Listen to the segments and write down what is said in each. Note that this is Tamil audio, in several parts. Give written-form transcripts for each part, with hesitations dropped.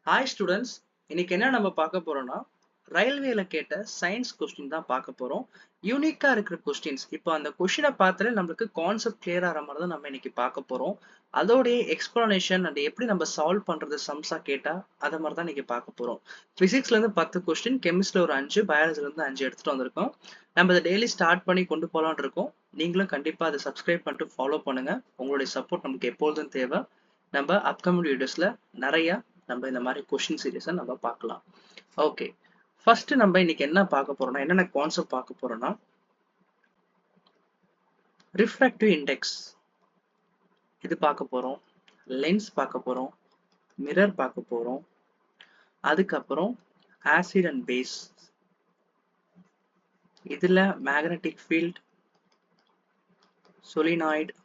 Hi students, இன்னைக்கு என்ன நம்ம பார்க்க போறோம்னா ரயில்வேல கேட்ட சயின்ஸ் கொஸ்டின் தான் பார்க்க போறோம். யூனிக்கா இருக்கிற கொஸ்டின்ஸ். இப்போ அந்த கொஸ்டினை பார்த்தாலே நம்மளுக்கு கான்செப்ட் கிளியர் ஆகிற மாதிரி தான் நம்ம இன்னைக்கு பார்க்க போறோம். அதோடைய எக்ஸ்பிளனேஷன் அண்ட் எப்படி நம்ம சால்வ் பண்றது சம்ஸா கேட்டா அதை மாதிரி தான் இன்னைக்கு பார்க்க போறோம். பிசிக்ஸ்ல இருந்து 10 கொஸ்டின், கெமிஸ்ட்ரில ஒரு 5, பயாலஜில இருந்து 5 எடுத்துட்டு வந்திருக்கோம். நம்ம இதை டெய்லி ஸ்டார்ட் பண்ணி கொண்டு போலாம்னு இருக்கோம். நீங்களும் கண்டிப்பா அதை சப்ஸ்கிரைப் பண்ணிட்டு ஃபாலோ பண்ணுங்க. உங்களுடைய சப்போர்ட் நமக்கு எப்பொழுதும் தேவை. நம்ம அப்கமிங் வீடியோஸ்ல நிறைய நம்ம இந்த மாதிரி கொஸ்டின் சீரிஸை நம்ம பார்க்கலாம். ஓகே, ஃபர்ஸ்ட் நம்ம இன்னைக்கு என்ன பார்க்க போறோம்னா, என்னென்ன கான்செப்ட் பார்க்க போறோம்னா, ரிஃப்ராக்டிவ் இண்டெக்ஸ் இது பார்க்க போறோம், லென்ஸ் பார்க்க போறோம், மிரர் பார்க்க போறோம், அதுக்கப்புறம் ஆசிட் அண்ட் பேஸ், இதுல magnetic field, solenoid,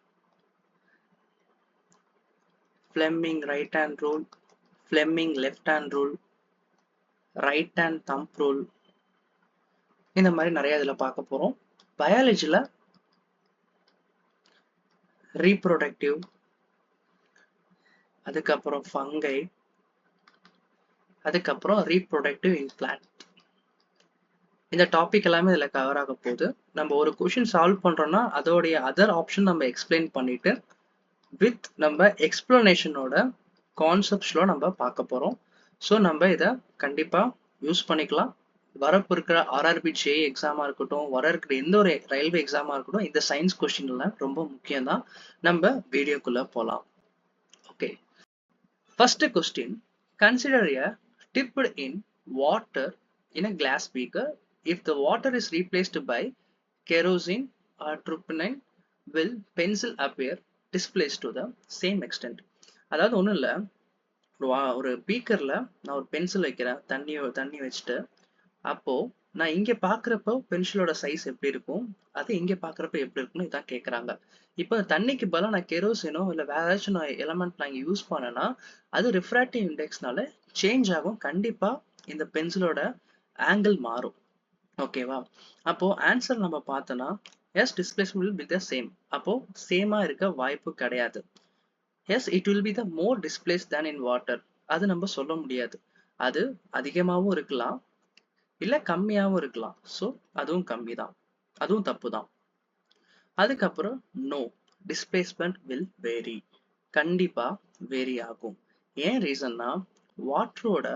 Fleming right hand rule, Fleming left hand rule, right hand thumb rule, இந்த மாதிரி நிறைய இதுல பார்க்க போறோம். பயாலஜில ரீப்ரொடக்டிவ், அதுக்கப்புறம் ஃபங்கை, அதுக்கப்புறம் ரீப்ரொடக்டிவ் இன் பிளான்ட். இந்த டாபிக் எல்லாமே இதுல கவர் ஆக போகுது. நம்ம ஒரு கொஸ்டின் சால்வ் பண்றோம்னா அதோடைய அதர் ஆப்ஷன் நம்ம எக்ஸ்பிளைன் பண்ணிட்டு வித் நம்ம எக்ஸ்பிளனேஷனோட கான்செப்ட்ஸ்ல நம்ம பார்க்க போறோம். ஸோ நம்ம இதை கண்டிப்பா யூஸ் பண்ணிக்கலாம். வரப்பு இருக்கிற ஆர்ஆர்பி ஜே எக்ஸாமா இருக்கட்டும், வர இருக்கிற எந்த ஒரு ரயில்வே எக்ஸாமா இருக்கட்டும், இந்த சயின்ஸ் கொஸ்டின்ல ரொம்ப முக்கியம் தான். நம்ம வீடியோக்குள்ள போலாம். Okay, first question, consider a dipped in water in a glass beaker. If the water is replaced by kerosene or turpentine, will pencil appear displaced to the same extent? அதாவது ஒன்றும் இல்லை, ஒரு பீக்கர்ல நான் ஒரு பென்சில் வைக்கிறேன், தண்ணி வச்சுட்டு, அப்போ நான் இங்க பாக்குறப்போ பென்சிலோட சைஸ் எப்படி இருக்கும், அது இங்க பாக்குறப்ப எப்படி இருக்கும்னு இதான் கேக்குறாங்க. இப்போ தண்ணிக்கு பதிலா நான் கெரோசினோ இல்ல வேற ஏதாச்சும் நான் எலமெண்ட் நான் யூஸ் பண்ணேன்னா அது ரிஃப்ராக்டிவ் இண்டெக்ஸ்னால சேஞ்ச் ஆகும். கண்டிப்பா இந்த பென்சிலோட ஆங்கிள் மாறும். ஓகேவா? அப்போ ஆன்சர் நம்ம பார்த்தோம்னா yes, displacement will be the same. அப்போ சேமா இருக்க வாய்ப்பு கிடையாது. Yes, it will be the more displaced than in water. அது நம்ம சொல்ல முடியாது. அது அதிகமாகவும் இருக்கலாம், இல்ல கம்மியாவும் இருக்கலாம். ஸோ அதுவும் கம்மி தான், அதுவும் தப்பு தான். அதுக்கப்புறம் நோ, டிஸ்பிளேஸ்மெண்ட் வில் வேரி. கண்டிப்பா வேரி ஆகும். ஏன் ரீசன்னா, வாட்டரோட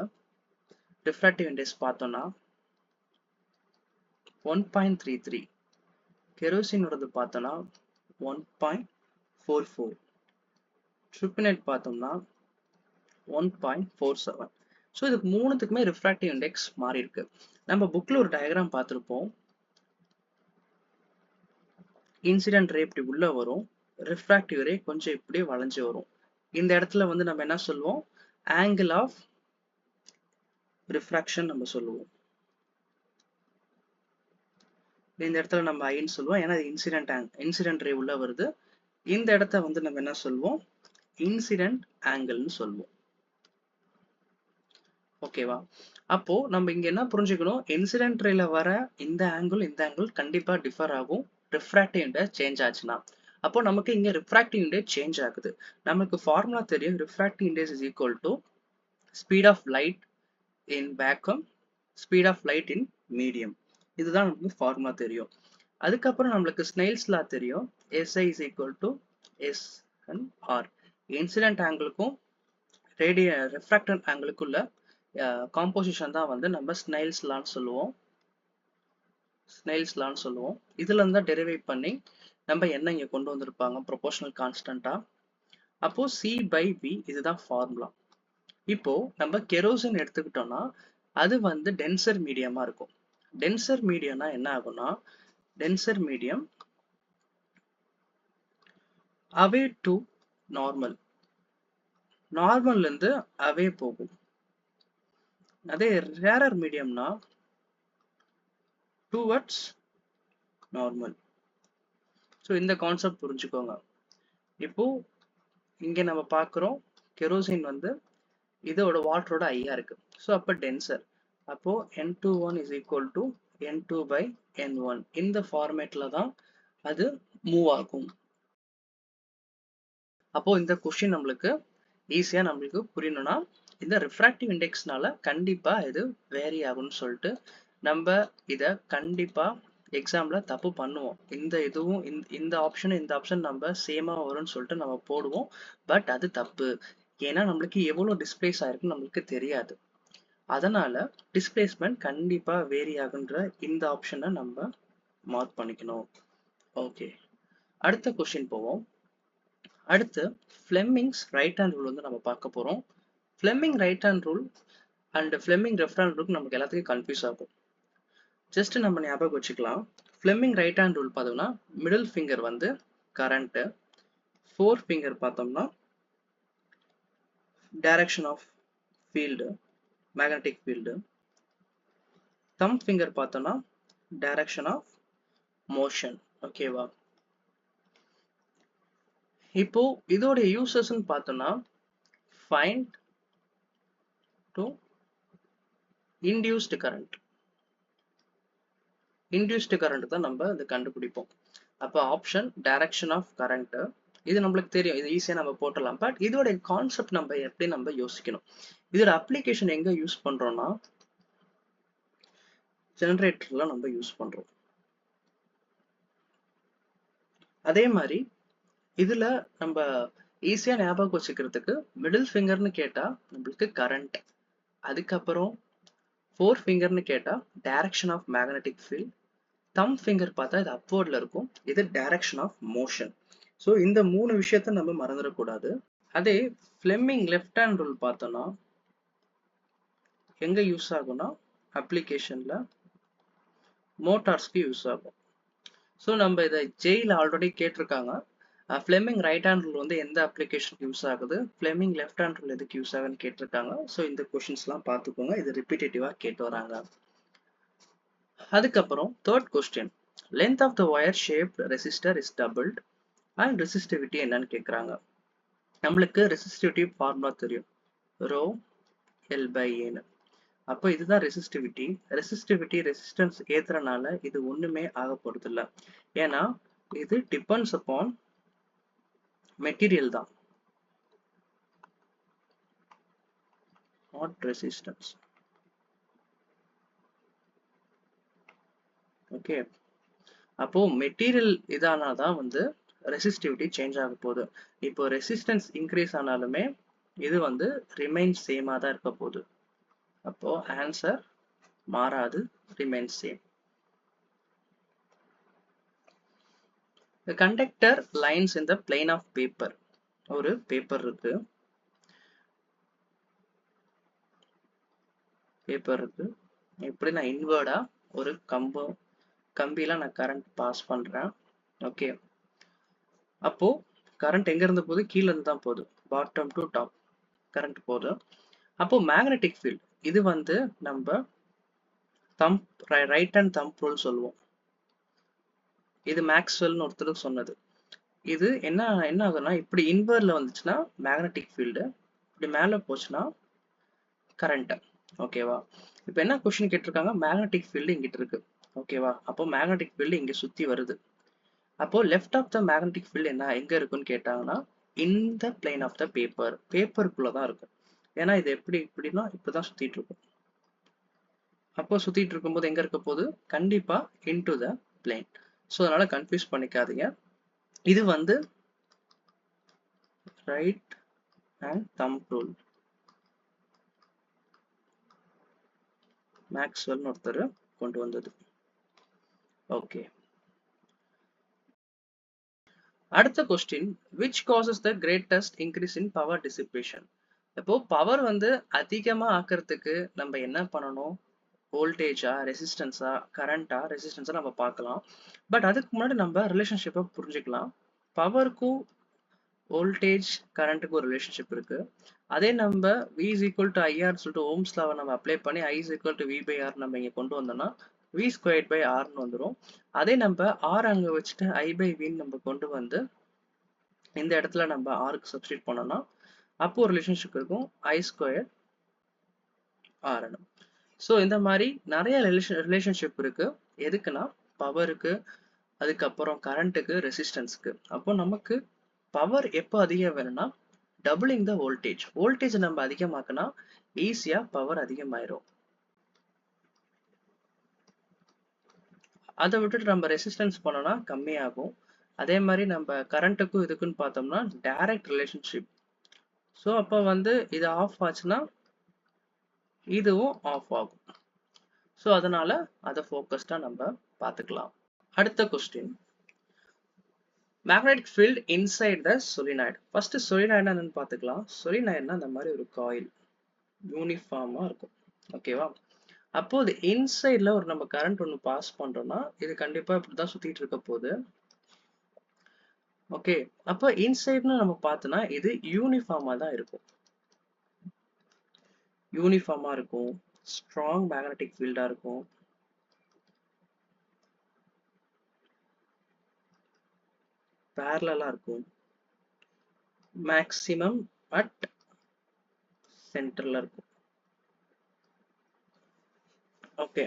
ரிஃப்ராக்டிவ் இண்டெக்ஸ் பார்த்தோம்னா 1.33, கெரோசினோடது பார்த்தோம்னா 1.44, ட்ரிப்னேட் பார்த்தோம்னா 1.47. ஸோ இதுக்கு மூணுத்துக்குமே ரிஃப்ராக்டிவ் இண்டெக்ஸ் மாறி இருக்கு. நம்ம புக்ல ஒரு டயக்ராம் பார்த்துருப்போம். இன்சிடென்ட் ரே இப்படி உள்ள வரும், ரிஃப்ராக்டிவ் ரே கொஞ்சம் இப்படி வளைஞ்சு வரும். இந்த இடத்துல வந்து நம்ம என்ன சொல்லுவோம், ஆங்கிள் ஆஃப் ரிஃப்ராக்ஷன் நம்ம சொல்லுவோம். இந்த இடத்துல நம்ம ஐன்னு சொல்லுவோம், ஏன்னா இன்சிடென்ட் ரே உள்ள வருது. இந்த இடத்த வந்து நம்ம என்ன சொல்லுவோம், இன்சிடென்ட் ஆங்கிள்னு சொல்லுவோம். ஓகேவா? அப்போ நம்ம இங்க என்ன புரிஞ்சுக்கணும், இன்சிடென்ட் ரேல வர இந்த ஆங்கிள் கண்டிப்பா டிஃபர் ஆகும் ரிஃப்ராக்டிவ் இண்டெக்ஸ் சேஞ்ச் ஆச்சுன்னா. அப்போ நமக்கு இங்க ரிஃப்ராக்டிவ் இண்டெக்ஸ் சேஞ்ச் ஆகுது. நமக்கு ஃபார்முலா தெரியும், refractive index is equal to speed of light in vacuum, speed of light in medium. இதுதான் நமக்கு ஃபார்முலா தெரியும். அதுக்கப்புறம் நம்மளுக்கு ஸ்னெயில்ஸ் லா தெரியும், SI is equal to S and R. Incident ஆங்கிளுக்கும் ரிஃப்ராக்டட் ஆங்கிளுக்குள்ள காம்போசிஷன் தான் வந்து நம்ம ஸ்னெயில்ஸ் லான்னு சொல்லுவோம். இதுல இருந்தா டெரிவேட் பண்ணி நம்ம என்ன இங்க கொண்டு வந்திருப்பாங்க, ப்ரொபோர்ஷனல் கான்ஸ்டன்டா. அப்போ C/V இதுதான் ஃபார்முலா. இப்போ நம்ம கெரோசின் எடுத்துக்கிட்டோம்னா அது வந்து டென்சர் மீடியமா இருக்கும். டென்சர் மீடியம்னா என்ன ஆகும்னா, denser medium away to normal, நார்மல்ல இருந்து அவே போகும். அதே ரேரர் மீடியம்னா டுவர்ட்ஸ் நார்மல். ஸோ இந்த கான்செப்ட் புரிஞ்சுக்கோங்க. இப்போ இங்க நம்ம பார்க்குறோம், கெரோசின் வந்து இதோட வாட்டரோட ஐயா இருக்கு. ஸோ அப்போ டென்சர், அப்போ N21 is equal to N2/N1. இந்த ஃபார்மேட்ல தான் அது மூவ் ஆகும். அப்போ இந்த கொஸ்டின் நம்மளுக்கு ஈஸியா நம்மளுக்கு புரியணும்னா இந்த ரிஃப்ராக்டிவ் இண்டெக்ஸ்னால கண்டிப்பா இது வேரி ஆகும்னு சொல்லிட்டு நம்ம இத கண்டிப்பா எக்ஸாம்ல தப்பு பண்ணுவோம். இந்த இதுவும் இந்த ஆப்ஷன் நம்ம சேமா வரும்னு சொல்லிட்டு நம்ம போடுவோம். பட் அது தப்பு. ஏன்னா நம்மளுக்கு எவ்வளவு டிஸ்பிளேஸ் ஆயிருக்குன்னு நம்மளுக்கு தெரியாது. அதனால டிஸ்பிளேஸ்மெண்ட் கண்டிப்பா வேரி ஆகுன்ற இந்த ஆப்ஷனை நம்ம மார்க் பண்ணிக்கணும். ஓகே, அடுத்த கொஸ்டின் போவோம். அடுத்து ஃப்ளெமிங்ஸ் ரைட் ஹேண்ட் ரூல் வந்து நம்ம பார்க்க போறோம். Fleming right hand rule and Fleming left hand rule நமக்கு எல்லாத்துக்கும் கன்ஃபியூஸ் ஆகும். ஜஸ்ட் நம்ம ஞாபகம் வச்சுக்கலாம். ஃப்ளெமிங் ரைட் ஹேண்ட் ரூல் பார்த்தோம்னா மிடில் ஃபிங்கர் வந்து கரண்ட், ஃபோர் ஃபிங்கர் பார்த்தோம்னா direction of field, magnetic field, thumb finger பார்த்தோம்னா டைரக்ஷன் ஆஃப் மோஷன். ஓகேவா? இப்போ இதோட யூசஸ்ன்னு பார்த்தோம்னா find to induced current. Induced current தான் நம்ம இதை கண்டுபிடிப்போம். அப்போ ஆப்ஷன் டைரக்ஷன் ஆஃப் கரண்ட், இது நம்மளுக்கு தெரியும், இது ஈஸியா நம்ம போட்டலாம். பட் இதோட கான்செப்ட் நம்ம எப்படி நம்ம யோசிக்கணும். இதோட அப்ளிகேஷன் எங்க யூஸ் பண்றோம்னா ஜெனரேட்டர்ல நம்ம யூஸ் பண்றோம். அதே மாதிரி இதுல நம்ம ஈஸியா ஞாபகம் வச்சுக்கிறதுக்கு மிடில் ஃபிங்கர்னு கேட்டா நம்மளுக்கு கரண்ட், அதுக்கப்புறம் ஃபோர் ஃபிங்கர்னு கேட்டா direction of magnetic field, thumb finger பார்த்தா இது அப்வர்ட்ல இருக்கும், இது டைரக்ஷன் ஆஃப் மோஷன். ஸோ இந்த மூணு விஷயத்த நம்ம மறந்துடக்கூடாது. அதே ஃப்ளெமிங் லெஃப்ட் ஹேண்ட் ரூல் பார்த்தோம்னா எங்க யூஸ் ஆகும்னா அப்ளிகேஷன்ல மோட்டார்ஸ்க்கு யூஸ் ஆகும். ஸோ நம்ம இதை ஜெயில் ஆல்ரெடி கேட்டிருக்காங்க. ஃப்ளெமிங் ரைட் ஹேண்ட் ரூல் வந்து எந்த அப்ளிகேஷனுக்கு யூஸ் ஆகுது, ஃப்ளெமிங் லெஃப்ட் ஹேண்ட் ரூல் எதுக்கு யூஸ் ஆகுதுன்னு கேட்டிருக்காங்க. ஸோ இந்த கொஸ்டின்ஸ்லாம் பார்த்துக்கோங்க, இது ரிப்பீட்டேட்டிவா கேட்டு வராங்க. அதுக்கப்புறம் third question, length of the wire shaped resistor is doubled and resistivity என்னன்னு கேட்குறாங்க. நம்மளுக்கு ரெசிஸ்டிவிட்டி ஃபார்முலா தெரியும், ரோ எல் பை ஏன்னு. அப்போ இதுதான் ரெசிஸ்டிவிட்டி. ரெசிஸ்டன்ஸ் ஏத்துறனால இது ஒண்ணுமே ஆக போறது இல்லை. ஏன்னா இது டிபெண்ட்ஸ் அப்பான் மெட்டீரியல் தான், நாட் ரெசிஸ்டன்ஸ். ஓகே, அப்போ மெட்டீரியல் இதானாதான் வந்து ரெசிஸ்டிவிட்டி சேஞ்ச் ஆக போகுது. இப்போ ரெசிஸ்டன்ஸ் இன்க்ரீஸ் ஆனாலுமே இது வந்து ரிமைன் சேமா தான் இருக்க போகுது. அப்போ ஆன்சர் மாறாது, remain same. The conductor lines in the plane of paper. ஒரு பேப்பர் இருக்கு, இப்படி நான் இன்வர்டா ஒரு கம்பியில நான் கரண்ட் பாஸ் பண்றேன். ஓகே, அப்போ கரண்ட் எங்க இருந்து போகுது, கீழே இருந்து தான் போகுது, பாட்டம் டு டாப் கரண்ட் போகுது. அப்போ மேக்னெட்டிக் ஃபீல்ட் இது வந்து நம்ம ரைட் ஹேண்ட் தம்ப் ரூல் சொல்லுவோம். இது மேக்ஸ்வெல்னு ஒருத்தர் சொன்னது. இது என்ன ஆகுதுன்னா இப்படி இன்வர்ட்ல வந்துச்சுன்னா மேக்னெட்டிக் ஃபீல்டு, இப்படி மேல போச்சுன்னா கரண்ட். ஓகேவா? இப்போ என்ன கொஸ்டின் கேட்டிருக்காங்க, மேக்னெட்டிக் ஃபீல்டு இங்கிட்டு இருக்கு. ஓகேவா? அப்போ மேக்னெட்டிக் ஃபீல்டு இங்க சுத்தி வருது. அப்போ left of the magnetic field என்ன எங்க இருக்குன்னு கேட்டாங்கன்னா இந்த பிளேன் ஆஃப் த பேப்பருக்குள்ளதான் இருக்கும். ஏன்னா இது இப்படின்னா இப்படிதான் சுத்திட்டு இருக்கும். அப்போ சுத்திட்டு இருக்கும்போது எங்க இருக்க போகுது, கண்டிப்பா இன்டு த பிளேன். ஸோ அதனால கன்ஃபியூஸ் பண்ணிக்காதீங்க. இது வந்து ரைட் ஹேண்ட் தம்ப் ரூல், மேக்ஸ்வெல்னு ஒருத்தர் கொண்டு வந்தது. ஓகே, அடுத்த question, which causes the greatest increase in power dissipation. இப்போ பவர் வந்து அதிகமா ஆக்கிறதுக்கு நம்ம என்ன பண்ணணும், வோல்டேஜா ரெசிஸ்டன்ஸா கரண்டா ரெசிஸ்டன்ஸா நம்ம பார்க்கலாம். பட் அதுக்கு முன்னாடி நம்ம ரிலேஷன்ஷிப்பை புரிஞ்சுக்கலாம். பவருக்கும் வோல்டேஜ் கரண்ட்டுக்கு ஒரு ரிலேஷன்ஷிப் இருக்கு. அதே நம்ம V is equal to IR சொல்லிட்டு ஓம்ஸ் லாவை நம்ம அப்ளை பண்ணி I is equal to V by R நம்ம இங்க கொண்டு வந்தோம்னா V squared by Rன்னு வந்துடும். அதே நம்ம R அங்க வச்சுட்டு I by V நம்ம கொண்டு வந்து இந்த இடத்துல நம்ம ஆருக்கு சப்ஸ்டிட் பண்ணோம்னா அப்போ ஒரு ரிலேஷன்ஷிப் இருக்கும், I squared R. ஸோ இந்த மாதிரி நிறைய ரிலேஷன்ஷிப் இருக்கு. எதுக்குன்னா பவருக்கு, அதுக்கப்புறம் கரண்ட்டுக்கு, ரெசிஸ்டன்ஸ்க்கு. அப்போ நமக்கு பவர் எப்போ அதிகம் வேணும்னா டபுளிங் த வோல்டேஜ். வோல்டேஜ் நம்ம அதிகமாக்குனா ஈஸியா பவர் அதிகமாயிரும். அதை விட்டுட்டு நம்ம ரெசிஸ்டன்ஸ் பண்ணோம்னா கம்மியாகும். அதே மாதிரி நம்ம கரண்ட்டுக்கும் இதுக்குன்னு பார்த்தோம்னா டைரக்ட் ரிலேஷன்ஷிப். ஸோ அப்போ வந்து இது ஆஃப் ஆச்சுன்னா இதுவும் ஆஃப் ஆகும். ஸோ அதனால அதை ஃபோக்கஸ்டா நம்ம பார்த்துக்கலாம். அடுத்த question, magnetic field inside the solenoid. First சொலினாய்டுனா என்னன்னு பார்த்துக்கலாம். சொலினாய்டுனா இந்த மாதிரி ஒரு காயில் யூனிஃபார்மா இருக்கும். ஓகேவா? அப்போ இது இன்சைட்ல ஒரு நம்ம கரண்ட் ஒன்று பாஸ் பண்றோம்னா இது கண்டிப்பா இப்படிதான் சுத்திட்டு இருக்க போகுது. ஓகே, அப்போ இன்சைட்னு நம்ம பார்த்தோம்னா இது யூனிஃபார்மா தான் இருக்கும். யூனிஃபார்மா இருக்கும், ஸ்ட்ராங் மேக்னெட்டிக் ஃபீல்டா இருக்கும், parallel இருக்கும், மேக்ஸிமம் அட் சென்டர்ல இருக்கும். ஓகே,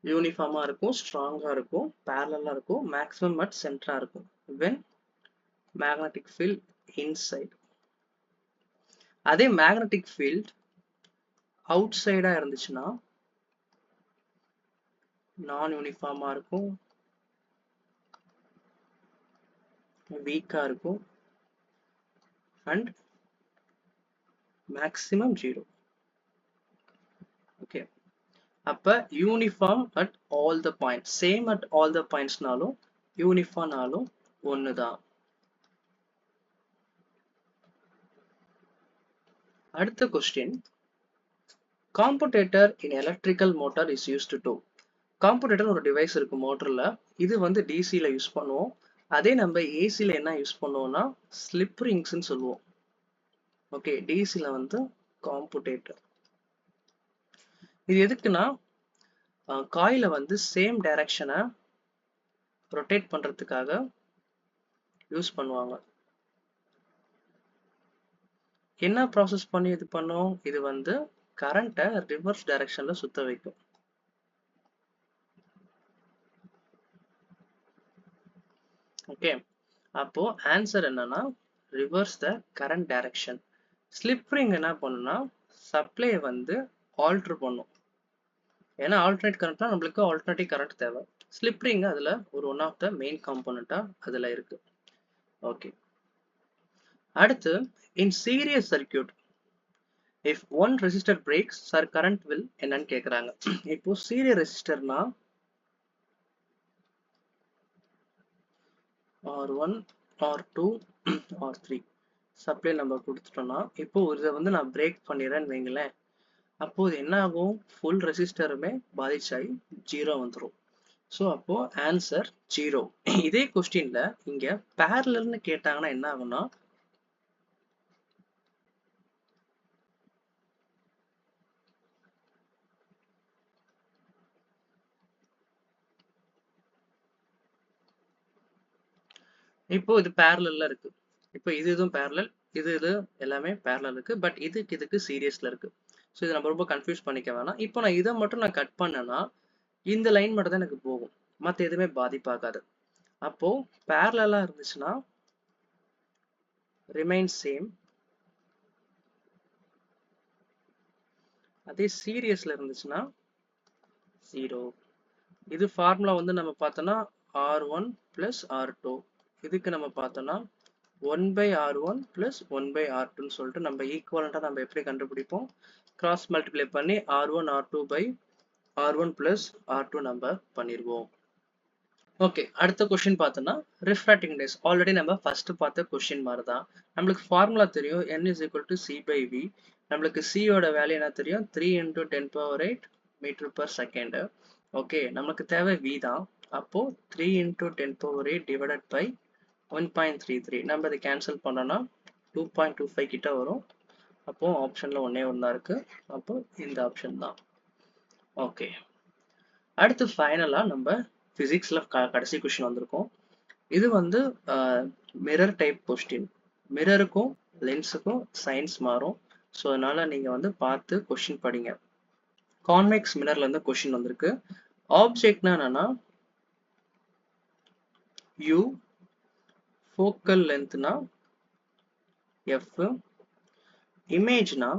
யூனிஃபார்மா இருக்கும், ஸ்ட்ராங்கா இருக்கும், parallel இருக்கும், மேக்ஸிமம் அட் சென்டரா இருக்கும். when magnetic field inside. அதே மேக்னெட்டிக் ஃபீல்ட் அவுட் சைடா இருந்துச்சுன்னா நான் யூனிஃபார்மா இருக்கும், வீக்கா இருக்கும் அண்ட் மேக்ஸிமம் 0. ஓகே, அப்ப uniform at all the points, same at all the பாயிண்ட்ஸ்னாலும் யூனிஃபார்ம்னாலும் ஒண்ணுதான். அடுத்த question, commutator in electrical motor is used to. Commutator ஒரு டிவைஸ் இருக்கு மோட்டர்ல. இது வந்து டிசில யூஸ் பண்ணுவோம். அதே நம்ம ஏசில என்ன யூஸ் பண்ணுவோம்னா ஸ்லிப் ரிங்ஸ்ன்னு சொல்லுவோம். ஓகே, டிசில வந்து காம்படேட்டர். இது எதுக்குன்னா காயில வந்து சேம் டைரக்ஷனை ரொட்டேட் பண்றதுக்காக யூஸ் பண்ணுவாங்க. என்ன ப்ராசஸ் பண்ணி இது பண்ணும்? இது வந்து கரண்ட்டை ரிவர்ஸ் டைரக்ஷன்ல சுத்த வைக்கும். ஓகே, அப்போ ஆன்சர் என்னன்னா reverse the current direction. Slip ring என்ன பண்ணுனா சப்ளை வந்து ஆல்டர் பண்ணும். ஏன்னா ஆல்டர்னேட் கரண்ட்னா நம்மளுக்கு ஆல்டர்னேட்டிவ் கரண்ட் தேவை. ஸ்லிப் ரிங் அதுல ஒரு ஒன் ஆஃப் த மெயின் காம்போனண்டா அதுல இருக்கு. ஓகே, அடுத்து in series circuit if one resistor breaks sir current will என்னன்னு கேக்குறாங்க. இப்போ serious ரெசிஸ்டர்னா R1 R2 R3 supply நம்ம கொடுத்துட்டோம்னா இப்போ இதை வந்து நான் பிரேக் பண்ணிடுறேன்னு வைங்களேன். அப்போ என்ன ஆகும்? ஃபுல் ரெசிஸ்டருமே பாதிச்சாயி 0 வந்துடும். ஸோ அப்போ ஆன்சர் 0. இதே கொஸ்டின்ல இங்க பேரலல்னு கேட்டாங்கன்னா என்ன ஆகும்னா இப்போ இது பேரலல்ல இருக்கு. இப்போ இதுவும் பேரலல், இது எல்லாமே பேரலல் இருக்கு. பட் இதுக்கு சீரியஸ்ல இருக்கு. ஸோ இதை நம்ம ரொம்ப கன்ஃபியூஸ் பண்ணிக்க வேணாம். இப்போ நான் இதை மட்டும் நான் கட் பண்ணேன்னா இந்த லைன் மட்டும் தான் எனக்கு போகும், மற்ற எதுவுமே பாதிப்பாகாது. அப்போ பேரலலா இருந்துச்சுன்னா ரிமைன் சேம், அதே சீரியஸ்ல இருந்துச்சுன்னா 0. இது ஃபார்முலா வந்து நம்ம பார்த்தோம்னா R1 plus R2. இதுக்கு நம்ம பார்த்தோம்னா 1/R1 plus 1/R2 சொல்லிட்டு நம்ம ஈக்குவலண்டா நம்ம எப்படி கண்டுபிடிப்போம்? கிராஸ் மல்டிப்ளை பண்ணி R1 R2 by R1 plus R2 நம்ம பண்ணிடுவோம். ஓகே, அடுத்த கொஸ்டின் பார்த்தோம்னா ரிஃப்ராக்டிங் இண்டெக்ஸ். ஆல்ரெடி நம்ம ஃபர்ஸ்ட் பார்த்த கொஸ்டின் மாதிரி தான். நம்மளுக்கு ஃபார்முலா தெரியும், n is equal to c/v. நம்மளுக்கு c யோட வேல்யூ என்ன தெரியும்? 3 × 10⁸ மீட்டர் per செகண்ட். ஓகே, நமக்கு தேவை v தான். அப்போ 3 × 10⁸ divided by 1.33. நம்ம இதை கேன்சல் பண்ணோம்னா 2.25 கிட்ட வரும். அப்போ ஆப்ஷன்ல ஒன்னே ஒன்றா இருக்கு. அப்போ இந்த ஆப்ஷன் தான். ஓகே, அடுத்து ஃபைனலா நம்ம பிசிக்ஸ்ல கடைசி கொஸ்டின் வந்திருக்கோம். இது வந்து மிரர் டைப் கொஸ்டின். மிரருக்கும் லென்ஸுக்கும் சைன்ஸ் மாறும். ஸோ அதனால நீங்க வந்து பார்த்து கொஸ்டின் படிங்க. கான்வெக்ஸ் மிரர்ல இருந்து கொஸ்டின் வந்திருக்கு. ஆப்ஜெக்ட்னா என்னன்னா U, ஃபோக்கல் லென்த்னா F, இமேஜ்னா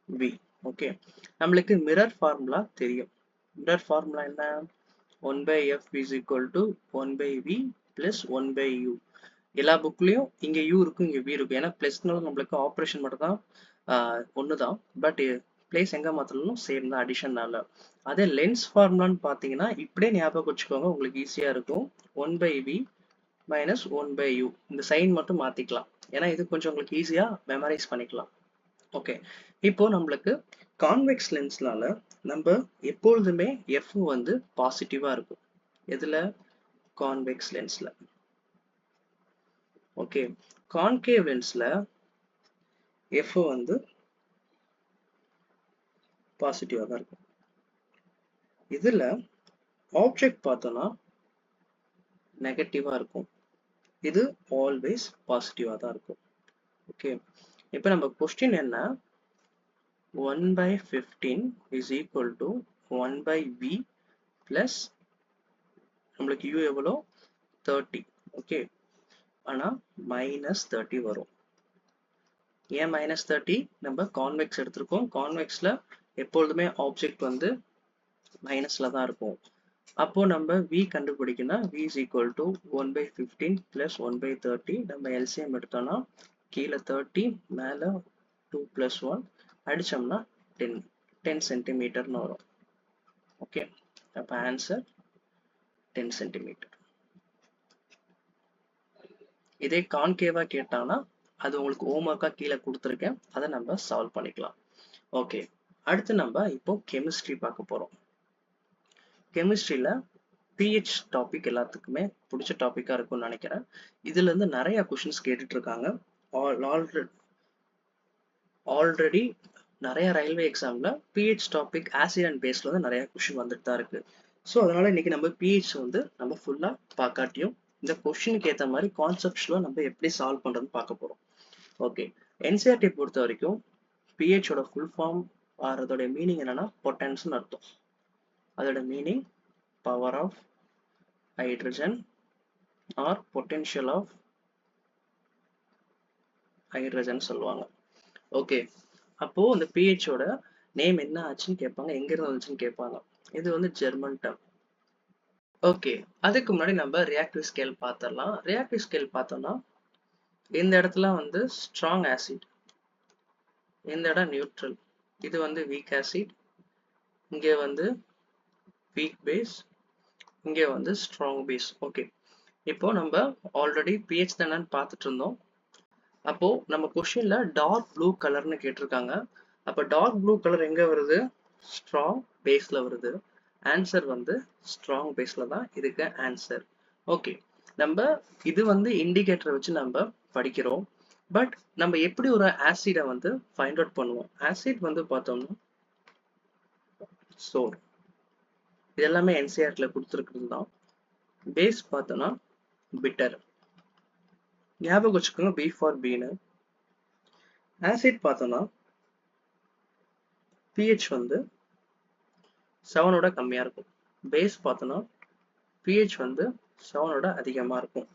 V. ஓகே, நம்மளுக்கு மிரர் ஃபார்முலா தெரியும். மிரர் ஃபார்முலா என்ன? 1 by F is equal to 1 by V plus 1 by U. எல்லா புக்லயும் இங்க U இருக்கும், இங்க V இருக்கும். ஏன்னா பிளஸ்னால நம்மளுக்கு ஆப்ரேஷன் மட்டும் தான் ஒண்ணுதான், பட் பிளேஸ் எங்க மாத்தணும், சேம் தான் அடிஷன்னால. அதே லென்ஸ் ஃபார்முலான்னு பாத்தீங்கன்னா இப்படியே ஞாபகம் வச்சுக்கோங்க, உங்களுக்கு ஈஸியா இருக்கும். 1 by V minus 1 by U. இந்த சைன் மட்டும் மாத்திக்கலாம், ஏன்னா இது கொஞ்சம் உங்களுக்கு ஈஸியா மெமரைஸ் பண்ணிக்கலாம். ஓகே, இப்போ நம்மளுக்கு கான்வெக்ஸ் லென்ஸ்னால நம்ம எப்பொழுதுமே F வந்து பாசிட்டிவா இருக்கும். எதுல? கான்வெக்ஸ் லென்ஸ்ல. ஓகே, கான்கேவ் லென்ஸ்ல F வந்து பாசிட்டிவா தான் இருக்கும். இதுல ஆப்ஜெக்ட் பார்த்தோம்னா நெகட்டிவா இருக்கும், இது ஆல்வேஸ் பாசிட்டிவா தான் இருக்கும். ஓகே, இப்போ நம்ம கொஸ்டின் என்ன? 1 by 15 is equal to 1 by V plus நம்மளுக்கு U எவ்வளோ? 30. ஓகே, ஆனா minus 30 வரும். ஏன் minus 30? நம்ம கான்வெக்ஸ் எடுத்திருக்கோம். கான்வெக்ஸ்ல எப்பொழுதுமே ஆப்ஜெக்ட் வந்து மைனஸ்ல தான் இருக்கும். அப்போ நம்ம V கண்டுபிடிக்கணும். V is equal to 1 by 15 plus 1 by 30. நம்ம LCM எடுத்தோம்னா கீழே 30, மேல 2 plus 1 அடிச்சோம்னா 10 சென்டிமீட்டர்னு வரும். ஓகே, அப்போ ஆன்சர் 10 சென்டிமீட்டர். இதே கான்கேவா கேட்டாங்கன்னா அது உங்களுக்கு ஹோம்ஒர்க்கா கீழே கொடுத்துருக்கேன், அதை நம்ம சால்வ் பண்ணிக்கலாம். ஓகே, அடுத்து நம்ம இப்போ கெமிஸ்ட்ரி பார்க்க போறோம். கெமிஸ்ட்ரியில pH டாபிக் எல்லாத்துக்குமே பிடிச்ச டாபிக்கா இருக்கும்னு நினைக்கிறேன். இதுல இருந்து நிறைய கொஸ்டின்ஸ் கேட்டுட்டு இருக்காங்க. ஆல்ரெடி நிறைய ரயில்வே எக்ஸாம்ல pH டாபிக் ஆசிட் அண்ட் பேஸ்ல வந்து நிறைய கொஸ்டின் வந்துட்டு தான் இருக்கு. ஸோ அதனால இன்னைக்கு நம்ம pH வந்து நம்ம ஃபுல்லா பார்க்காட்டியும் இந்த கொஸ்டினுக்கு ஏற்ற மாதிரி கான்செப்ட்ஸ்ல நம்ம எப்படி சால்வ் பண்றதுன்னு பார்க்க போறோம். ஓகே, என்சிஆர்டி பொறுத்த வரைக்கும் pH ஓட ஃபுல் ஃபார்ம் அதோட மீனிங் என்னன்னா பொட்டன்ஸ்னு அர்த்தம். அதோட meaning power of hydrogen or potential of hydrogen சொல்லுவாங்க. ஓகே, அப்போ இந்த pH ஓட நேம் என்ன ஆச்சுன்னு கேட்பாங்க, எங்க இருந்து வந்துச்சுன்னு கேட்பாங்க. இது வந்து ஜெர்மன் டேர்ம். ஓகே, அதுக்கு முன்னாடி நம்ம ரியாக்டிவ் ஸ்கேல் பார்த்துடலாம். ரியாக்டிவ் ஸ்கேல் பார்த்தோம்னா இந்த இடத்துல வந்து ஸ்ட்ராங் ஆசிட், இந்த இடம் நியூட்ரல், இது வந்து வீக் ஆசிட், இங்கே வந்து வீக் பேஸ், இங்கே வந்து ஸ்ட்ராங் பேஸ். ஓகே, இப்போ நம்ம ஆல்ரெடி pH தானேன்னு பார்த்துட்டு இருந்தோம். அப்போ நம்ம கொஸ்டின்ல டார்க் ப்ளூ கலர்னு கேட்டிருக்காங்க. அப்போ டார்க் ப்ளூ கலர் எங்க வருது? ஸ்ட்ராங் பேஸ்ல வருது. ஆன்சர் வந்து ஸ்ட்ராங் பேஸ்ல தான் இதுக்கு ஆன்சர். ஓகே, நம்ம இது வந்து இண்டிகேட்டரை வச்சு நம்ம படிக்கிறோம். பட் நம்ம எப்படி ஒரு ஆசிடை வந்து ஃபைண்ட் அவுட் பண்ணுவோம்? ஆசிட் வந்து பார்த்தோம்னா சோர், இது எல்லாமே என்சிஆர்டில கொடுத்துருக்கிறது தான். பேஸ் பார்த்தோம்னா பிட்டர், ஞாபகம் வச்சுக்கோங்க பி ஃபார் பீனு. ஆசிட் பார்த்தோம்னா pH வந்து 7ஓட கம்மியா இருக்கும். பேஸ் பார்த்தோம்னா pH வந்து 7ஓட அதிகமா இருக்கும்.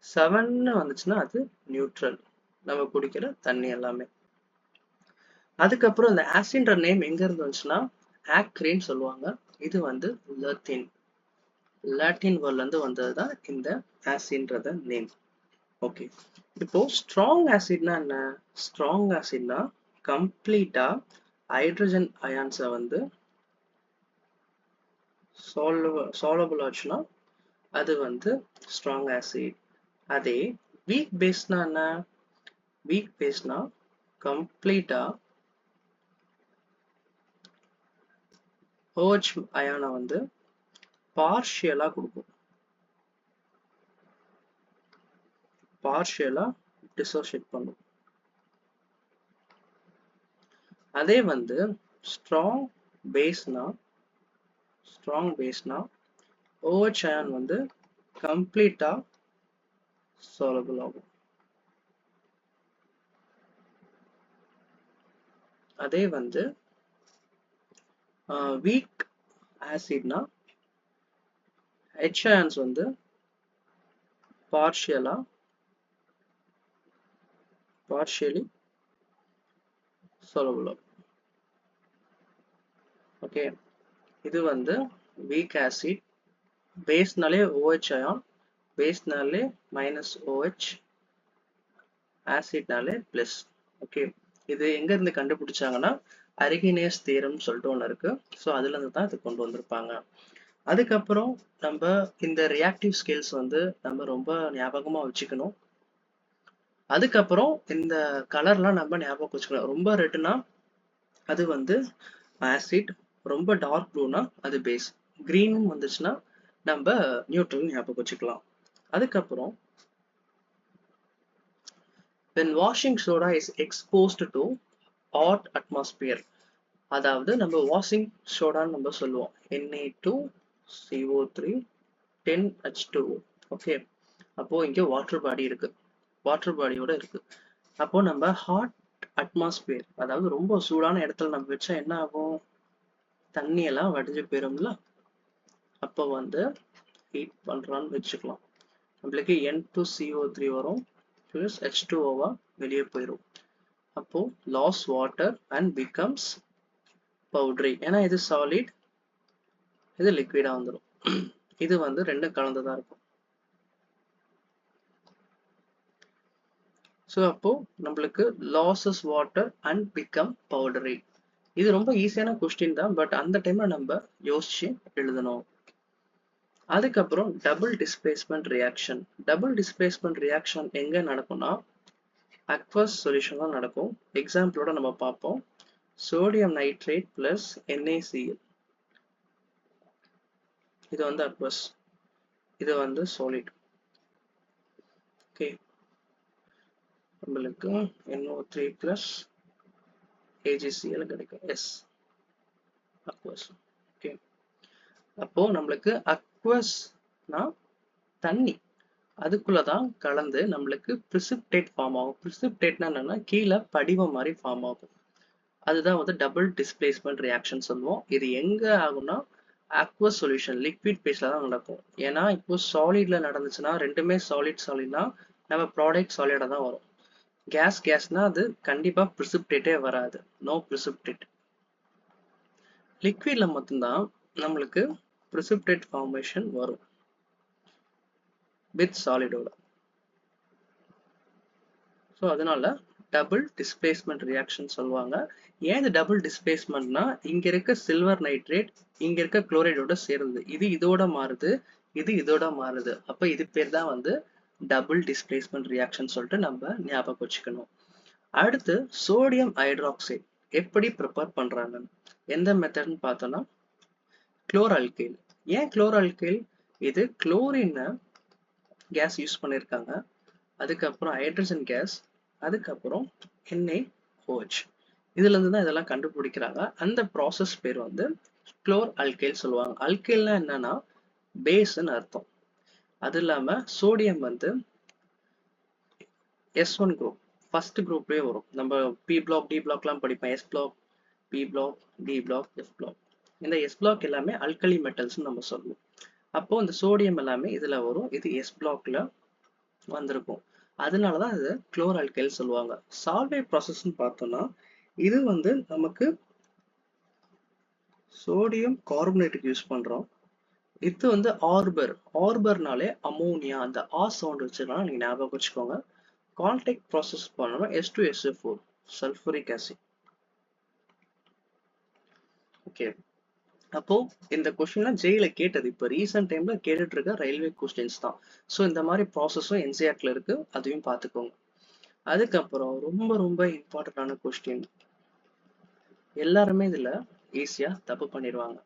7 வந்துச்சுன்னா அது நியூட்ரல், நம்ம குடிக்கிற தண்ணி எல்லாமே. அதுக்கப்புறம் இந்த ஆசிட்ன்ற நேம் எங்க இருந்து வந்துச்சுன்னா ஆக்ரின்னு சொல்லுவாங்க. இது வந்து லாட்டின் வேர்ட்ல இருந்து வந்ததுதான் இந்த ஆசிட்ன்றத நேம். ஓகே, இப்போ ஸ்ட்ராங் ஆசிட்னா என்ன? ஸ்ட்ராங் ஆசிட்னா கம்ப்ளீட்டா ஹைட்ரஜன் அயான்ஸை வந்து சாலபிள் ஆச்சுன்னா அது வந்து ஸ்ட்ராங் ஆசிட். அதே வீக் பேஸ்னா என்ன? வீக் பேஸ்னா கம்ப்ளீட்டா OH அயானை வந்து பார்ஷியலா கொடுக்கும், பார்ஷியலா டிசோசியேட் பண்ணும். அதே வந்து ஸ்ட்ராங் பேஸ்னா OH அயான் வந்து கம்ப்ளீட்டா சாலபிள் ஆகும். அதே வந்து வீக் ஆசிட்னா H அயான்ஸ் வந்து பார்ஷியலி soluble. ஓகே, இது வந்து weak acid, பேஸ்னாலே OH அயான், பேஸ்னாலே மைனஸ் OH, ஆசிட்னாலே பிளஸ். ஓகே, இது எங்க இருந்து கண்டுபிடிச்சாங்கன்னா அரிகினேஸ் தியரம் சொல்லிட்டு ஒன்று இருக்கு. ஸோ அதுல இருந்து தான் இது கொண்டு வந்திருப்பாங்க. அதுக்கப்புறம் நம்ம இந்த ரியாக்டிவ் ஸ்கேல்ஸ் வந்து நம்ம ரொம்ப ஞாபகமா வச்சுக்கணும். அதுக்கப்புறம் இந்த கலர்லாம் நம்ம ஞாபகம் வச்சுக்கணும். ரொம்ப ரெட்னா அது வந்து ஆசிட், ரொம்ப டார்க் ப்ளூனா அது பேஸ், கிரீனும் வந்துச்சுன்னா நம்ம நியூட்ரல் ஞாபகம் வச்சுக்கலாம். அதுக்கப்புறம் when washing soda is exposed to hot atmosphere, அதாவது நம்ம வாஷிங் சோடான்னு நம்ம சொல்லுவோம் Na2CO3 10H2O. ஓகே, அப்போ இங்க வாட்டர் பாடி இருக்கு, வாட்டர் பாடியோட இருக்கு. அப்போ நம்ம ஹாட் அட்மாஸ்பியர், அதாவது ரொம்ப சூடான இடத்துல நம்ம வச்சா என்ன ஆகும், தண்ணி எல்லாம் வடிஞ்சு போயிரும்ல. அப்போ வந்து ஹீட் பண்றான்னு வச்சுக்கலாம். நம்மளுக்கு N2CO3 வரும், பிளஸ் H2O வெளியே போயிடும். அப்போ loss water and becomes powdery. ஏன்னா இது சாலிட், இது லிக்விடா வந்துடும். இது வந்து ரெண்டும் கலந்துதான் இருக்கும். ஸோ அப்போ நம்மளுக்கு losses water and become powdery. இது ரொம்ப ஈஸியான கொஸ்டின் தான், பட் அந்த டைம்ல நம்ம யோசிச்சு எழுதணும். அதுக்கப்புறம் double displacement reaction. Double displacement reaction எங்க நடக்கும்னா அக்வஸ் சொல்யூஷன் தான் நடக்கும். எக்ஸாம்பிளோட நம்ம பார்ப்போம். சோடியம் நைட்ரேட் பிளஸ் NaCl, இது வந்து அக்வஸ், இது வந்து சாலிட். ஓகே, நம்மளுக்கு NO3 பிளஸ் AgCl கிடைக்கும், எஸ் அக்வஸ். ஓகே, அப்போ நம்மளுக்கு அக்வஸ்னா தண்ணி, அதுக்குள்ளதான் கலந்து நம்மளுக்கு பிரிசிப்டேட் ஃபார்ம் ஆகும். பிரிசிப்டேட்னா என்னன்னா கீழே படிவம் மாதிரி ஃபார்ம் ஆகும். அதுதான் வந்து டபுள் டிஸ்பிளேஸ்மெண்ட் ரியாக்ஷன் சொல்லுவோம். இது எங்க ஆகும்னா அக்வஸ் சொல்யூஷன், லிக்விட் பேஸ்ல தான் நடக்கும். ஏன்னா இப்போ சாலிட்ல நடந்துச்சுன்னா ரெண்டுமே சாலிட் சாலிட்னா நம்ம ப்ராடக்ட் சாலிடா தான் வரும். கேஸ்னா அது கண்டிப்பா பிரிசிப்டேட்டே வராது, நோ பிரிசிப்டேட். லிக்விட்ல மட்டும்தான் நம்மளுக்கு பிரிசிப்டேட் ஃபார்மேஷன் வரும் வித் சாலிடோட. ஸோ அதனால டபுள் டிஸ்பிளேஸ்மெண்ட் ரியாக்ஷன் சொல்லுவாங்க. ஏன் இது டபுள் டிஸ்பிளேஸ்மெண்ட்னா இங்க இருக்க சில்வர் நைட்ரேட் இங்க இருக்க குளோரைடோட சேருது, இது இதோட மாறுது, இது இதோட மாறுது. அப்ப இது பேர் தான் வந்து டபுள் டிஸ்பிளேஸ்மெண்ட் ரியாக்ஷன் சொல்லிட்டு நம்ம ஞாபகம் வச்சுக்கணும். அடுத்து சோடியம் ஹைட்ராக்சைடு எப்படி ப்ரிப்பேர் பண்றாங்க, எந்த மெத்தட்னு பார்த்தோம்னா குளோரால்கைல். ஏன் குளோரால்கைல், இது குளோரின் கேஸ் யூஸ் பண்ணியிருக்காங்க, அதுக்கப்புறம் ஹைட்ரஜன் கேஸ், அதுக்கப்புறம் NaOH, இதுல இருந்து தான் இதெல்லாம் கண்டுபிடிக்கிறாங்க. அந்த ப்ராசஸ் பேர் வந்து குளோர் அல்கைல் சொல்லுவாங்க. அல்கைல்னா என்னன்னா பேஸ்ன்னு அர்த்தம். அது இல்லாம சோடியம் வந்து S1 குரூப், ஃபர்ஸ்ட் குரூப்லயே வரும். நம்ம P பிளாக் டி பிளாக்லாம் படிப்போம், S block, P block, D block, F block. இந்த S பிளாக் எல்லாமே அல்கலி மெட்டல்ஸ் நம்ம சொல்லுவோம். அப்போ இந்த சோடியம் எல்லாமே இதுல வரும், இது S பிளாக்ல வந்திருக்கும். அதனாலதான் இது குளோர் அல்கைல் சொல்லுவாங்க. சால்வே ப்ராசஸ்ன்னு பார்த்தோம்னா இது வந்து நமக்கு சோடியம் கார்பனேட்டுக்கு யூஸ் பண்றோம். இது வந்து ஆர்பர்னாலே அமோனியா, அந்த சவுண்ட் வச்சுக்கலாம், நீங்க ஞாபகம் வச்சுக்கோங்க. கான்டாக்ட் ப்ராசஸ் பண்ணணும் S2SO4 சல்பூரிக் ஆசிட். ஓகே, அப்போ இந்த கொஸ்டின்லாம் ஜெயில கேட்டது, இப்போ ரீசெண்ட் டைம்ல கேட்டுட்டு இருக்க ரயில்வே கொஸ்டின்ஸ் தான். ஸோ இந்த மாதிரி ப்ராசஸும் NCERTல இருக்கு, அதையும் பார்த்துக்கோங்க. அதுக்கப்புறம் ரொம்ப ரொம்ப இம்பார்ட்டன்டான கொஸ்டின், எல்லாருமே இதுல ஈஸியா தப்பு பண்ணிடுவாங்க.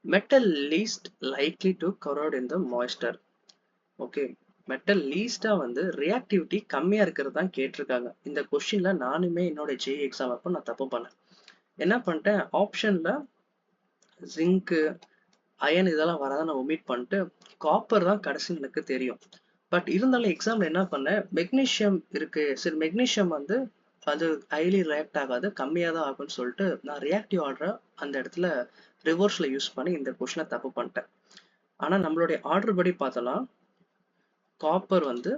Metal least likely to corrode in the moisture. Okay, metal லீஸ்டா வந்து ரியாக்டிவிட்டி கம்மியா இருக்கிறது தான் கேட்டிருக்காங்க. இந்த கொஸ்டின்ல நானுமே என்னோட JEE எக்ஸாம் அப்போ நான் தப்பு பண்ணேன். என்ன பண்ணிட்டேன், ஆப்ஷன்ல ஜிங்கு அயன் இதெல்லாம் வராத நான் ஒமிட் பண்ணிட்டு காப்பர் தான் கடைசி எனக்கு தெரியும். பட் இருந்தாலும் எக்ஸாம்ல என்ன பண்ணேன், மெக்னீஷியம் இருக்கு, சரி மெக்னீஷியம் வந்து அது ஹைலி ரியாக்ட் ஆகாது, கம்மியா தான் ஆகும்னு சொல்லிட்டு நான் ரியாக்டிவ் ஆர்டரை அந்த இடத்துல ரிவர்ஸ்ல யூஸ் பண்ணி இந்த கொஸ்டினை தப்பு பண்ணிட்டேன். ஆனா நம்மளுடைய ஆர்டர் படி பார்த்தோம்னா காப்பர் வந்து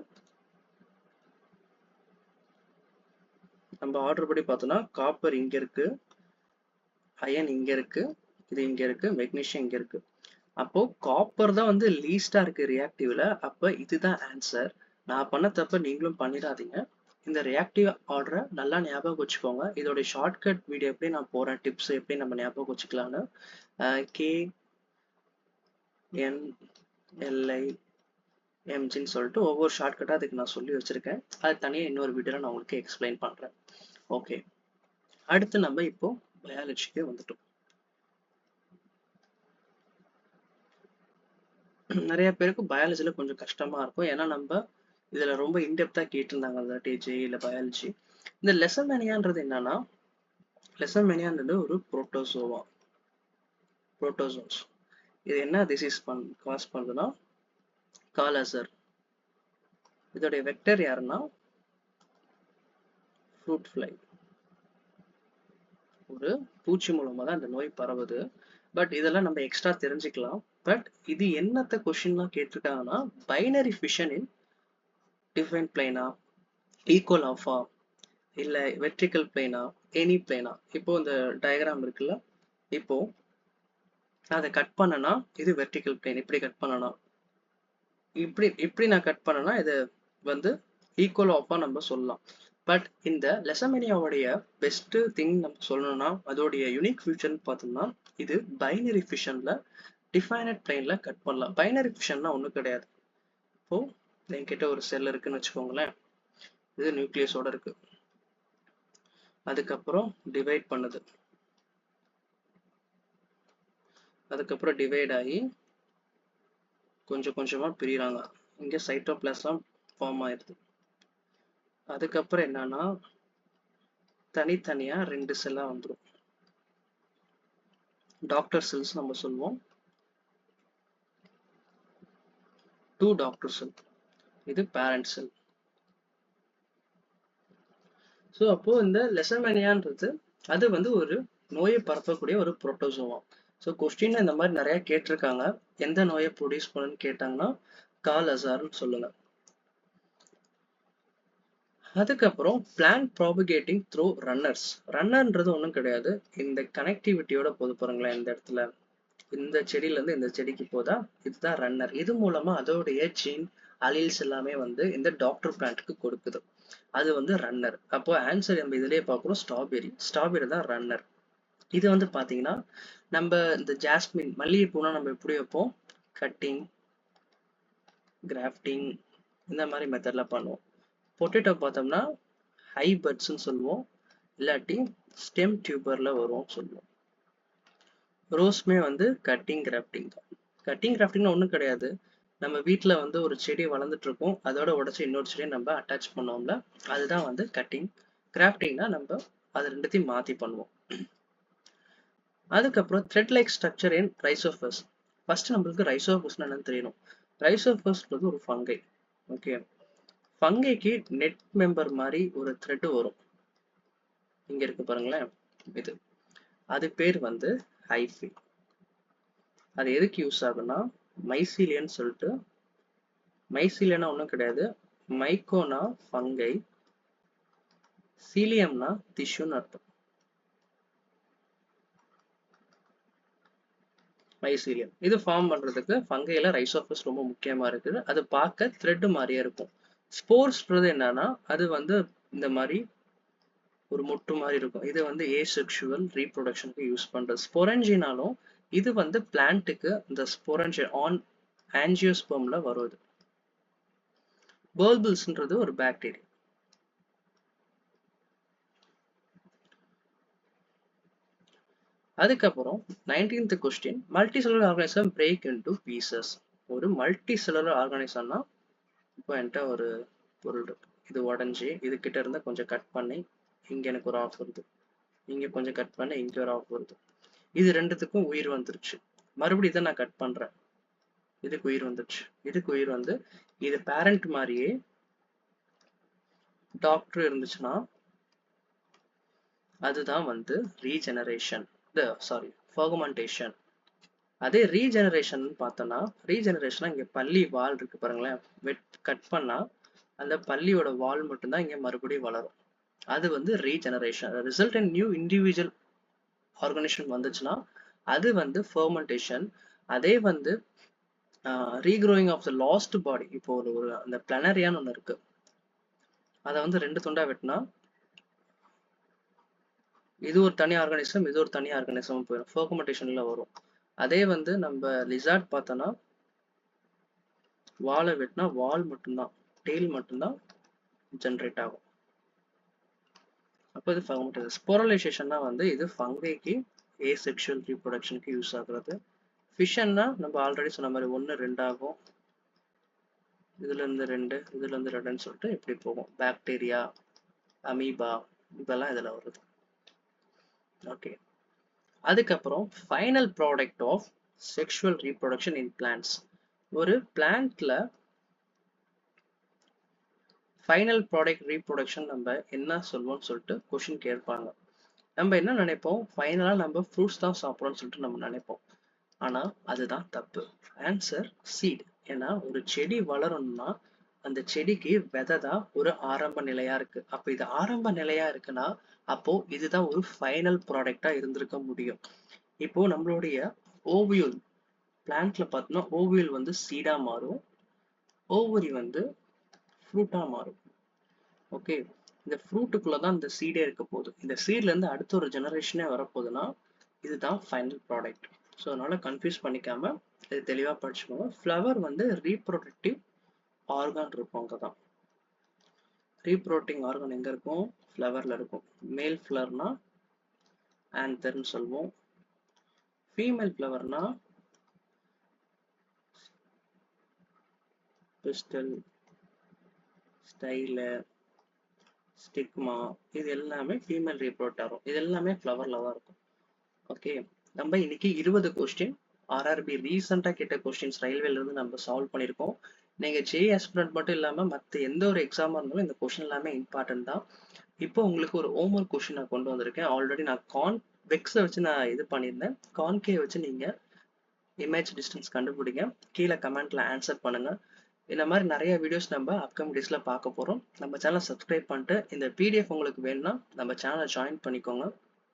நம்ம ஆர்டர் படி பார்த்தோம்னா காப்பர் இங்க இருக்கு, அயன் இங்க இருக்கு, இது இங்க இருக்கு, மெக்னீஷியம் இங்க இருக்கு. அப்போ காப்பர் தான் வந்து லீஸ்டா இருக்கு ரியாக்டிவ்ல. அப்ப இதுதான் ஆன்சர். நான் பண்ண தப்ப நீங்களும் பண்ணிடாதீங்க. இந்த ரியாக்டிவ் ஆர்டரை நல்லா ஞாபகம் வச்சுக்கோங்க. இதோட ஷார்ட்கட் வீடியோ எப்படி நான் போறேன், டிப்ஸ் எப்படி நம்ம ஞாபகம் வச்சுக்கலாம்னு கே என் எல்ஐ எம்ஜின்னு சொல்லிட்டு ஒவ்வொரு ஷார்ட்கட்டா அதுக்கு நான் சொல்லி வச்சிருக்கேன். அது தனியாக இன்னொரு வீடியோல நான் உங்களுக்கு எக்ஸ்பிளைன் பண்றேன். ஓகே, அடுத்து நம்ம இப்போ பயாலஜிக்கு வந்துட்டோம். நிறைய பேருக்கு பயாலஜில கொஞ்சம் கஷ்டமா இருக்கும். ஏன்னா நம்ம இதுல ரொம்ப இன்டெப்தா கேட்டிருந்தாங்க அந்த டிஜே இல்ல பயாலஜி. இந்த லெசமேனியான்றது என்னன்னா, லெசமேனியான்றது ஒரு புரோட்டோசோவா, புரோட்டோசோன்ஸ். இது என்ன டிசீஸ் காஸ் பண்ணுதுன்னா காலசர். இதோடைய வெக்டர் யாருன்னா ஃப்ரூட் ஃப்ளை. ஒரு பூச்சி மூலமா தான் இந்த நோய் பரவுது. பட் இதெல்லாம் நம்ம எக்ஸ்ட்ரா தெரிஞ்சுக்கலாம். பட் இது என்னத்த கொஸ்டின்லாம் கேட்டிருக்காங்கன்னா, பைனரி ஃபிஷன் இன் டிஃபைன் பிளைனா, ஈக்குவல் ஆஃபா, இல்ல வெர்டிக்கல் பிளைனா, எனி பிளைனா. இப்போ இந்த டயக்ராம் இருக்குல்ல, இப்போ அதை கட் பண்ணனா இது வெர்டிக்கல் பிளைன், இப்படி கட் பண்ணனா இப்படி இப்படி நான் கட் பண்ணனா இது வந்து ஈக்குவல் ஆஃபா நம்ம சொல்லலாம். பட் இந்த லெசமேனியாவுடைய பெஸ்ட் திங் நம்ம சொல்லணும்னா அதோடைய யூனிக் ஃபியூச்சர்னு பார்த்தோம்னா இது பைனரி ஃபிஷன்ல டிஃபைனட் பிளைன்ல கட் பண்ணலாம். பைனரி ஃபிஷன்னா ஒன்றும் கிடையாது. இப்போ என்கிட்ட ஒரு செல் இருக்குன்னு வச்சுக்கோங்களேன். இது நியூக்ளியஸோட இருக்கு, அதுக்கப்புறம் டிவைட் பண்ணுது, அதுக்கப்புறம் டிவைட் ஆகி கொஞ்சம் கொஞ்சமா பிரிகிறாங்க. இங்க சைட்டோபிளாசம் ஃபார்ம் ஆயிடுது. அதுக்கப்புறம் என்னன்னா தனித்தனியா 2 செல்லா வந்துடும். டாக்டர் செல்ஸ் நம்ம சொல்லுவோம், 2 டாக்டர் செல். இது பேரண்ட் செல். ஸோ அப்போ இந்த லெசமேனியான்றது அது வந்து ஒரு நோயை பரப்பக்கூடிய ஒரு புரோட்டோசோவா. ஸோ கொஸ்டின் இந்த மாதிரி நிறைய கேட்டிருக்காங்க. எந்த நோயை ப்ரொடியூஸ் பண்ணுன்னு கேட்டாங்கன்னா காலசார்னு சொல்லுங்க. அதுக்கப்புறம் பிளான்ட் ப்ராபகேட்டிங் த்ரூ ரன்னர்ஸ். ரன்னர்ன்றது ஒன்றும் கிடையாது, இந்த கனெக்டிவிட்டியோட போது பாருங்களேன். இந்த இடத்துல இந்த செடியில இருந்து இந்த செடிக்கு போதா, இதுதான் ரன்னர். இது மூலமா அதோடைய ஜீன் அலீல்ஸ் எல்லாமே வந்து இந்த டாக்டர் பிளான்ட்க்கு கொடுக்குது. அது வந்து ரன்னர். அப்போ ஆன்சர் நம்ம இதுலயே பார்க்குறோம், ஸ்ட்ராபெரி. ஸ்ட்ராபெரி தான் ரன்னர். இது வந்து பாத்தீங்கன்னா நம்ம இந்த ஜாஸ்மின் மல்லிகைப்பூனா நம்ம எப்படி வைப்போம், கட்டிங், கிராஃப்டிங் இந்த மாதிரி மெத்தட்ல பண்ணுவோம். பொட்டேட்டோ பார்த்தோம்னா ஹைபர்ட்ஸ்ன்னு சொல்லுவோம், இல்லாட்டி ஸ்டெம் டியூபர்ல வரும் சொல்லுவோம். ரோஸ்மே வந்து கட்டிங் கிராஃப்டிங் தான். கட்டிங் கிராஃப்டிங்னா ஒன்றும் கிடையாது, நம்ம வீட்டில் வந்து ஒரு செடி வளர்ந்துட்டு இருக்கும், அதோட உடச்சி இன்னொரு செடியை நம்ம அட்டாச் பண்ணுவோம்ல, அதுதான் வந்து கட்டிங். கிராஃப்டிங்னா நம்ம அது ரெண்டுத்தையும் மாற்றி பண்ணுவோம். அதுக்கப்புறம் த்ரெட் லைக் ஸ்ட்ரக்சர் இன் ரைசோஃபஸ். ஃபர்ஸ்ட் நம்மளுக்கு ரைசோஃபஸ்னா என்னன்னு தெரியணும். ரைசோஃபஸ்ன்றது ஒரு ஃபங்கை. ஓகே, ஃபங்கைக்கு நெட் மெம்பர் மாதிரி ஒரு த்ரெட் வரும், இங்க இருக்கு பாருங்களேன். இது அது பேர் வந்து ஹைஃபி. அது எதுக்கு யூஸ் ஆகுன்னா மைசீலியன் சொல்லிட்டு. மைசீலியனா ஒன்றும் கிடையாது, மைக்கோனா ஃபங்கை, சீலியம்னா டிஷ்யூன்னு அர்த்தம். மைசீலியம் இது ஃபார்ம் பண்றதுக்கு ஃபங்கைல ரைசோஃபஸ் ரொம்ப முக்கியமா இருக்குது. அது பார்க்க த்ரெட் மாதிரியே இருக்கும். ஸ்போர்ஸ்ன்றது என்னன்னா அது வந்து இந்த மாதிரி ஒரு மொட்டு மாதிரி இருக்கும். இது வந்து ஏசெக்சுவல் ரீப்ரொடக்ஷனுக்கு யூஸ் பண்றது. ஸ்பொரஞ்சினாலும் இது வந்து பிளான்ட்டுக்கு இந்த ஸ்பொரஞ்சி ஆன் ஆஞ்சியோஸ்பெர்ம்ல வருது. பர்பிள்ஸ்ன்றது ஒரு பாக்டீரியா. அதுக்கப்புறம் 19th question, multi cellular organism break into pieces. ஒரு மல்டி செல்லுலர் ஆர்கானிசம்னா இப்போ என்கிட்ட ஒரு பொருள் இருக்கு, இது உடஞ்சி இது கிட்ட இருந்து கொஞ்சம் கட் பண்ணி இங்க எனக்கு ஒரு ஆஃப் வருது, இங்க கொஞ்சம் கட் பண்ணி இங்க ஒரு ஆஃப் வருது. இது ரெண்டுத்துக்கும் உயிர் வந்துருச்சு. மறுபடியும் இதை நான் கட் பண்றேன், இதுக்கு உயிர் வந்துருச்சு, இதுக்கு உயிர் வந்து இது பேரண்ட் மாதிரியே டாக்டர் இருந்துச்சுன்னா அதுதான் வந்து ரீஜெனரேஷன், ஃபர்மெண்டேஷன். அதே ரீஜெனரேஷன் பார்த்தோம்னா, ரீஜெனரேஷனா இங்க பல்லி வால் இருக்கு பாருங்களேன், கட் பண்ணா அந்த பல்லியோட வால் மட்டும்தான் இங்க மறுபடியும் வளரும். அது வந்து regeneration. Result in new individual organisation வந்துச்சுன்னா அது வந்து ஃபெர்மெண்டேஷன். அதே வந்து ரீக்ரோயிங் ஆஃப் த லாஸ்ட் பாடி. இப்போ ஒரு அந்த பிளனரியான்னு ஒன்று இருக்கு, அதை வந்து 2 துண்டா வெட்டினா இது ஒரு தனி ஆர்கானிசம், இது ஒரு தனி ஆர்கானிசம் போயிடும், ஃபெர்மெண்டேஷன்ல வரும். அதே வந்து நம்ம லிசார்ட் பார்த்தோன்னா வாலை வெட்டினா வால் மட்டும்தான், டெய்ல் மட்டும்தான் ஜென்ரேட் ஆகும். அப்போ இது ஃபெர்மெண்டேஷன். ஸ்போரலைசேஷன்னா வந்து இது ஃபங்கைக்கு ஏசெக்ஷுவல் ரீப்ரொடக்ஷனுக்கு யூஸ் ஆகுறது. ஃபிஷன்னா நம்ம ஆல்ரெடி சொன்ன மாதிரி 1 2 ஆகும், இதுல இருந்து 2 இதுல இருந்து 2ன்னு சொல்லிட்டு இப்படி போகும். பாக்டீரியா, அமீபா இதெல்லாம் இதுல வருது. ஓகே, அதுக்கப்புறம் final product of sexual reproduction in plants. ஒரு பிளான்ட்ல ஃபைனல் ப்ராடக்ட் ரீப்ரொடக்ஷன் நம்ம என்ன சொல்லுவோம்னு சொல்லிட்டு கொஸ்டின் கேட்பாங்க. நம்ம என்ன நினைப்போம், ஃபைனலா நம்ம ஃப்ரூட்ஸ் தான் சாப்பிட்றோம்னு சொல்லிட்டு நம்ம நினைப்போம். ஆனா அதுதான் தப்பு. Answer seat. ஏன்னா ஒரு செடி வளரணும்னா அந்த செடிக்கு விதை தான் ஒரு ஆரம்ப நிலையா இருக்கு. அப்ப இது ஆரம்ப நிலையா இருக்குன்னா அப்போ இதுதான் ஒரு ஃபைனல் ப்ராடக்டா இருந்திருக்க முடியும். இப்போ நம்மளுடைய ஓவியல் பிளான்ட்ல பார்த்தோம்னா ஓவியல் வந்து சீடா மாறும், ஓவரி வந்து ஃப்ரூட்டா மாறும். ஓகே, இந்த ஃப்ரூட்டுக்குள்ளதான் இந்த சீடே இருக்க போகுது. இந்த சீட்ல இருந்து அடுத்த ஒரு ஜெனரேஷனே வரப்போகுதுன்னா இதுதான் ஃபைனல் ப்ராடக்ட். ஸோ அதனால கன்ஃபியூஸ் பண்ணிக்காம இது தெளிவா படிச்சுக்கோங்க. ஃப்ளவர் வந்து ரீப்ரொடக்டிவ் ஆர்கான் இருக்கும், அங்கதான் ரீப்ரொடக்டிங் ஆர்கான் எங்க இருக்கும், ஃப்ளவர்ல இருக்கும். மேல் ஃப்ளவர்னா ஆந்தர்னு சொல்லுவோம், ஃபீமேல் ஃப்ளவர்னா பிஸ்டல், ஸ்டைலு, ஸ்டிக்மா, இது எல்லாமே ஃபீமேல் ரீப்ரொடக்ட் ஆகும். இது எல்லாமே ஃப்ளவர்ல தான் இருக்கும். ஓகே, நம்ம இன்னைக்கு 20 கொஸ்டின் ஆர்ஆர்பி ரீசெண்டா கேட்ட கொஸ்டின்ஸ் ரயில்வேல இருந்து நம்ம சால்வ் பண்ணியிருக்கோம். நீங்க ஜே ஆஸ்பிரண்ட் மட்டும் இல்லாம மற்ற எந்த ஒரு எக்ஸாமா இருந்தாலும் இந்த கொஸ்டின் எல்லாமே இம்பார்ட்டன்ட் தான். இப்போ உங்களுக்கு ஒரு ஹோம்ஒர்க் கொஸ்டின் நான் கொண்டு வந்திருக்கேன். ஆல்ரெடி நான் கான்வெக்ஸை வச்சு நான் இது பண்ணியிருந்தேன். கான்கே வச்சு நீங்க இமேஜ் டிஸ்டன்ஸ் கண்டுபிடிங்க. கீழே கமெண்ட்ல ஆன்சர் பண்ணுங்க. இந்த மாதிரி நிறைய வீடியோஸ் நம்ம அப்கமிங் டேஸ்ல பார்க்க போறோம். நம்ம சேனலை சப்ஸ்கிரைப் பண்ணிட்டு இந்த பிடிஎஃப் உங்களுக்கு வேணும்னா நம்ம சேனலை ஜாயின் பண்ணிக்கோங்க.